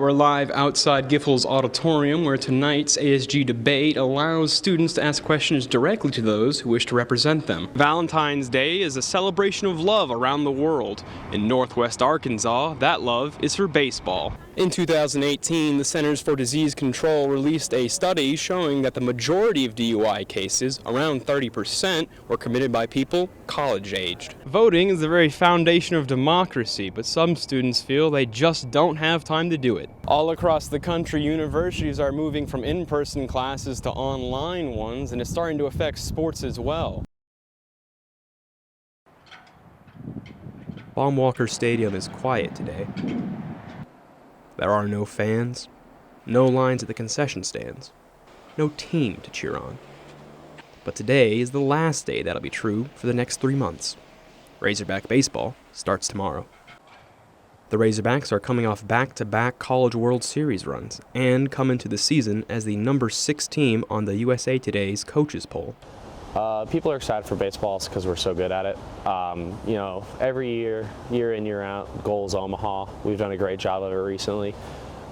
we're live outside Giffords Auditorium, where tonight's ASG debate allows students to ask questions directly to those who wish to represent them. Valentine's Day is a celebration of love around the world. In Northwest Arkansas, that love is for baseball. In 2018, the Centers for Disease Control released a study showing that the majority of DUI cases, around 30%, were committed by people college-aged. Voting is the very foundation of democracy, but some students feel they just don't have time to do it. All across the country, universities are moving from in-person classes to online ones, and it's starting to affect sports as well. Baum-Walker Stadium is quiet today. There are no fans, no lines at the concession stands, no team to cheer on. But today is the last day that'll be true for the next 3 months. Razorback baseball starts tomorrow. The Razorbacks are coming off back-to-back College World Series runs and come into the season as the number 6 team on the USA Today's coaches poll. People are excited for baseball because we're so good at it. Every year in, year out, goal is Omaha. We've done a great job of it recently,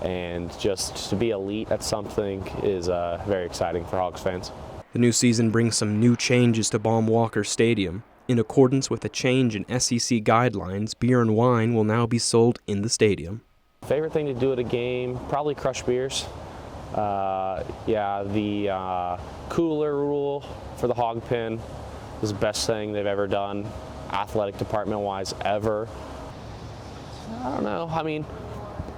and just to be elite at something is very exciting for Hogs fans. The new season brings some new changes to Baum-Walker Stadium. In accordance with a change in SEC guidelines, beer and wine will now be sold in the stadium. Favorite thing to do at a game? Probably crush beers. The cooler rule for the hog pen is the best thing they've ever done, athletic department-wise, ever. I don't know. I mean,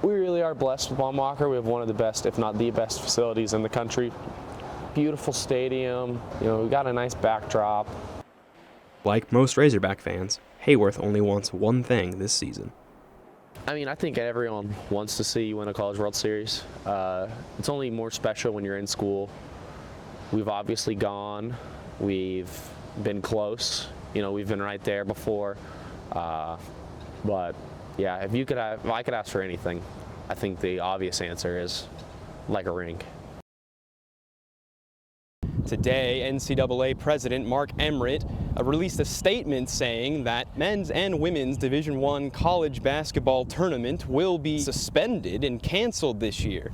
we really are blessed with Baum-Walker. We have one of the best, if not the best, facilities in the country. Beautiful stadium. We got a nice backdrop. Like most Razorback fans, Hayworth only wants one thing this season. I mean, I think everyone wants to see you win a College World Series. It's only more special when you're in school. We've obviously gone. We've been close. We've been right there before. But yeah, if I could ask for anything, I think the obvious answer is like a ring. Today, NCAA President Mark Emmert released a statement saying that men's and women's Division I college basketball tournament will be suspended and canceled this year.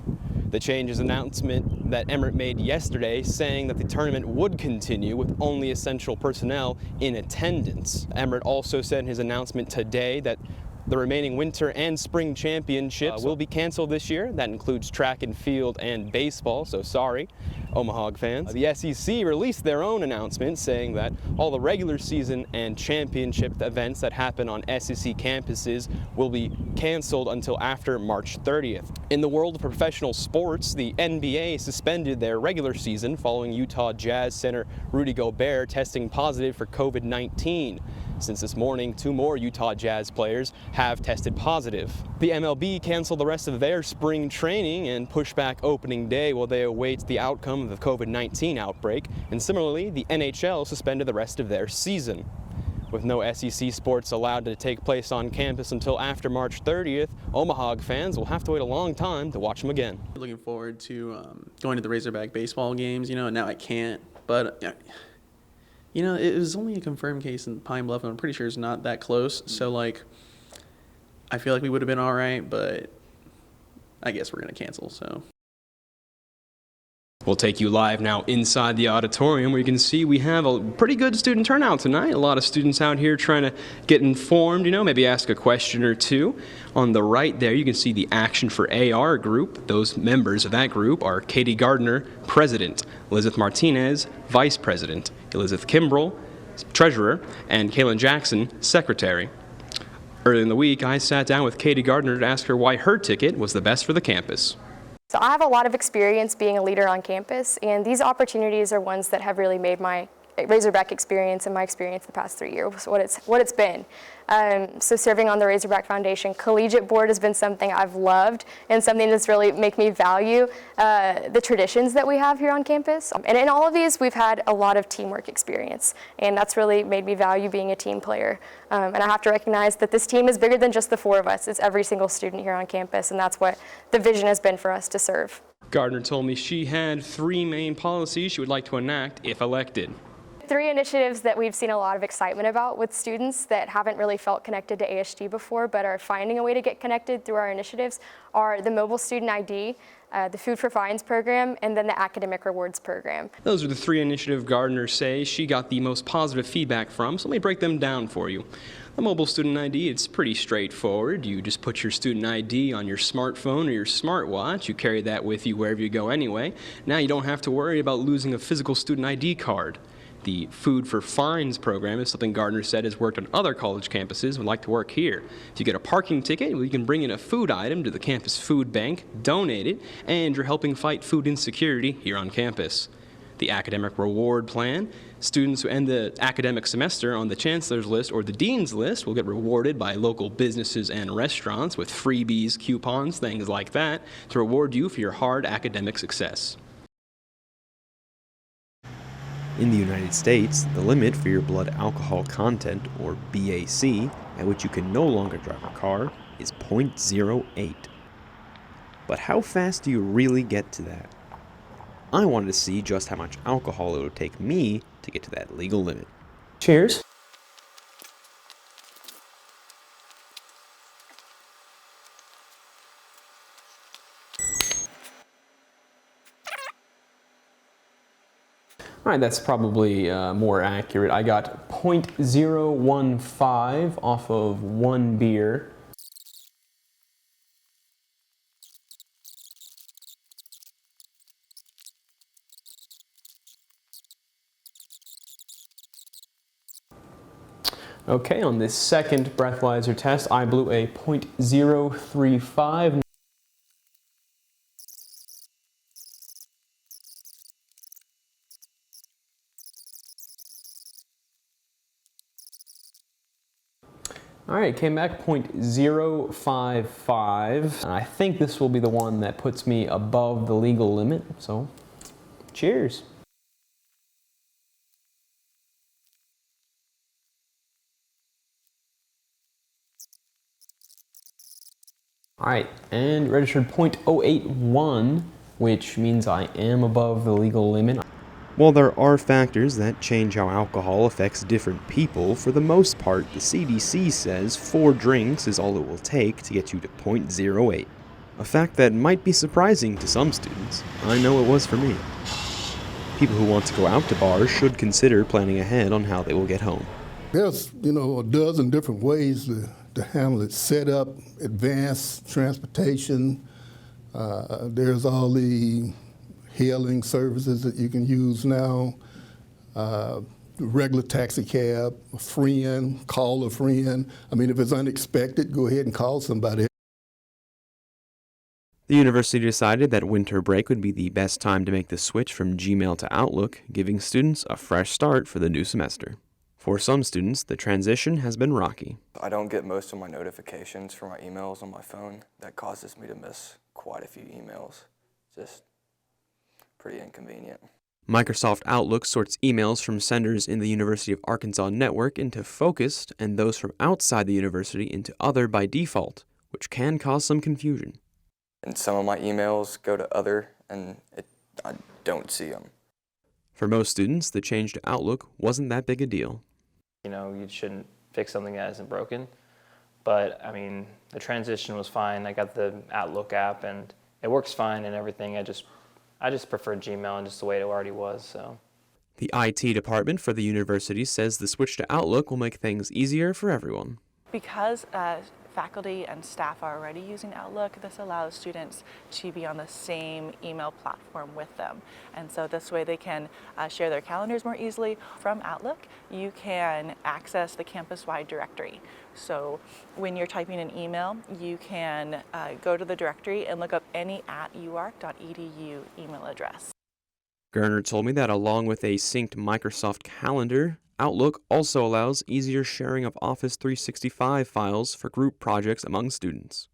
The change is an announcement that Emmert made yesterday, saying that the tournament would continue with only essential personnel in attendance. Emmert also said in his announcement today that the remaining winter and spring championships will be canceled this year. That includes track and field and baseball, so sorry, Omaha fans. The SEC released their own announcement saying that all the regular season and championship events that happen on SEC campuses will be canceled until after March 30th. In the world of professional sports, the NBA suspended their regular season following Utah Jazz center Rudy Gobert testing positive for COVID-19. Since this morning, 2 more Utah Jazz players have tested positive. The MLB canceled the rest of their spring training and pushed back opening day while they await the outcome of the COVID-19 outbreak. And similarly, the NHL suspended the rest of their season. With no SEC sports allowed to take place on campus until after March 30th, Omaha fans will have to wait a long time to watch them again. Looking forward to going to the Razorback baseball games, and now I can't, but it was only a confirmed case in Pine Bluff, and I'm pretty sure it's not that close. So, I feel like we would have been all right, but I guess we're going to cancel, so. We'll take you live now inside the auditorium, where you can see we have a pretty good student turnout tonight. A lot of students out here trying to get informed, maybe ask a question or two. On the right there, you can see the Action for AR group. Those members of that group are Katie Gardner, President, Elizabeth Martinez, Vice President, Elizabeth Kimbrell, Treasurer, and Kaylin Jackson, Secretary. Earlier in the week, I sat down with Katie Gardner to ask her why her ticket was the best for the campus. So I have a lot of experience being a leader on campus, and these opportunities are ones that have really made my Razorback experience and my experience the past 3 years what it's been. So serving on the Razorback Foundation Collegiate Board has been something I've loved and something that's really made me value the traditions that we have here on campus. And in all of these, we've had a lot of teamwork experience, and that's really made me value being a team player. And I have to recognize that this team is bigger than just the 4 of us. It's every single student here on campus, and that's what the vision has been for us to serve. Gardner told me she had 3 main policies she would like to enact if elected. three initiatives that we've seen a lot of excitement about with students that haven't really felt connected to ASG before but are finding a way to get connected through our initiatives are the mobile student ID, the Food for Fines program, and then the academic rewards program. Those are the three initiatives Gardner says she got the most positive feedback from, so let me break them down for you. The mobile student ID, it's pretty straightforward. You just put your student ID on your smartphone or your smartwatch. You carry that with you wherever you go anyway. Now you don't have to worry about losing a physical student ID card. The Food for Fines program is something Gardner said has worked on other college campuses and would like to work here. If you get a parking ticket, well, you can bring in a food item to the campus food bank, donate it, and you're helping fight food insecurity here on campus. The academic reward plan, students who end the academic semester on the chancellor's list or the dean's list will get rewarded by local businesses and restaurants with freebies, coupons, things like that, to reward you for your hard academic success. In the United States, the limit for your blood alcohol content, or BAC, at which you can no longer drive a car, is 0.08. But how fast do you really get to that? I wanted to see just how much alcohol it would take me to get to that legal limit. Cheers. All right, that's probably more accurate. I got 0.015 off of one beer. Okay, on this second breathalyzer test, I blew a 0.035. All right, came back 0.055. And I think this will be the one that puts me above the legal limit, so cheers. All right, and registered 0.081, which means I am above the legal limit. While there are factors that change how alcohol affects different people, for the most part, the CDC says 4 drinks is all it will take to get you to 0.08. A fact that might be surprising to some students. I know it was for me. People who want to go out to bars should consider planning ahead on how they will get home. There's, a dozen different ways to handle it. Set up, advanced transportation. There's all the hailing services that you can use now. Regular taxi cab, a friend, call a friend. I mean, if it's unexpected, go ahead and call somebody. The university decided that winter break would be the best time to make the switch from Gmail to Outlook, giving students a fresh start for the new semester. For some students, the transition has been rocky. I don't get most of my notifications from my emails on my phone. That causes me to miss quite a few emails. Just pretty inconvenient. Microsoft Outlook sorts emails from senders in the University of Arkansas network into focused and those from outside the university into other by default, which can cause some confusion. And some of my emails go to other, and I don't see them. For most students, the change to Outlook wasn't that big a deal. You shouldn't fix something that isn't broken. But, the transition was fine. I got the Outlook app, and it works fine and everything. I just prefer Gmail and just the way it already was, so. The IT department for the university says the switch to Outlook will make things easier for everyone. Because faculty and staff are already using Outlook, this allows students to be on the same email platform with them. And so this way they can share their calendars more easily. From Outlook, you can access the campus-wide directory. So when you're typing an email, you can go to the directory and look up any @uark.edu email address. Gerner told me that along with a synced Microsoft calendar, Outlook also allows easier sharing of Office 365 files for group projects among students.